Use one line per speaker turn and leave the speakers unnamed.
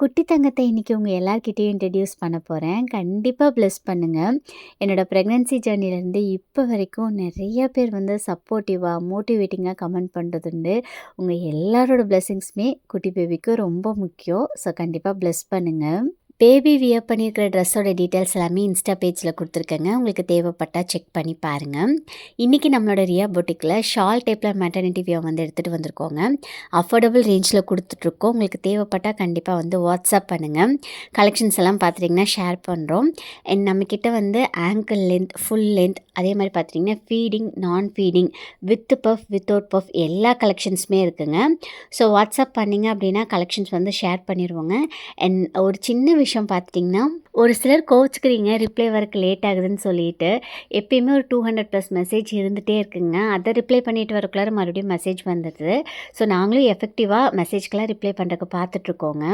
குட்டி தங்கத்தை இன்னைக்கு உங்க எல்லார்கிட்டயும் இன்ட்ரடியூஸ் பண்ண போறேன். கண்டிப்பா பிளெஸ் பண்ணுங்க. என்னோட பிரெக்னன்சி ஜர்னிலேருந்து இப்போ வரைக்கும் நெறைய பேர் வந்து சப்போர்ட்டிவா, மோட்டிவேட்டிங்கா கமெண்ட் பண்றதுண்டு. உங்க எல்லாரோட பிளெஸ்ஸிங்ஸுமே குட்டி பேபிக்கு ரொம்ப முக்கியம். ஸோ கண்டிப்பா பிளெஸ் பண்ணுங்க. பேபி வியர் பண்ணியிருக்கிற ட்ரெஸ்ஸோட டீட்டெயில்ஸ் எல்லாமே இன்ஸ்டா பேஜில் கொடுத்துருக்கேங்க. உங்களுக்கு தேவைப்பட்டா செக் பண்ணி பாருங்கள். இன்றைக்கி நம்மளோட ரியா பொட்டிக்கில் ஷால் டைப்பில் மெட்டர்னிட்டி வியர் வந்து எடுத்துகிட்டு வந்திருக்கோங்க. அஃபோர்டபுள் ரேஞ்சில் கொடுத்துட்ருக்கோம். உங்களுக்கு தேவைப்பட்டால் கண்டிப்பாக வந்து வாட்ஸ்அப் பண்ணுங்கள். கலெக்ஷன்ஸ் எல்லாம் பார்த்துட்டிங்கன்னா ஷேர் பண்ணுறோம். அண்ட் நம்மக்கிட்ட வந்து ஆங்கிள் லென்த், ஃபுல் லென்த், அதே மாதிரி பார்த்துட்டிங்கன்னா ஃபீடிங், நான் feeding, with puff, without puff எல்லா கலெக்ஷன்ஸுமே இருக்குங்க. ஸோ வாட்ஸ்அப் பண்ணிங்க அப்படின்னா கலெக்ஷன்ஸ் வந்து ஷேர் பண்ணிடுவோங்க. அண்ட் ஒரு சின்ன விஷயம் பார்த்துட்டிங்கன்னா, ஒரு சிலர் கோவிச்சுக்கிறீங்க ரிப்ளை வரக்கு லேட் ஆகுதுன்னு சொல்லிட்டு. எப்பயுமே ஒரு 200+ மெசேஜ் இருந்துகிட்டே இருக்குங்க. அதை ரிப்ளை பண்ணிட்டு வரக்குள்ளார மறுபடியும் மெசேஜ் வந்துடுது. ஸோ நாங்களும் எஃபெக்டிவாக மெசேஜ்க்கெலாம் ரிப்ளை பண்ணுறதுக்கு பார்த்துட்ருக்கோங்க.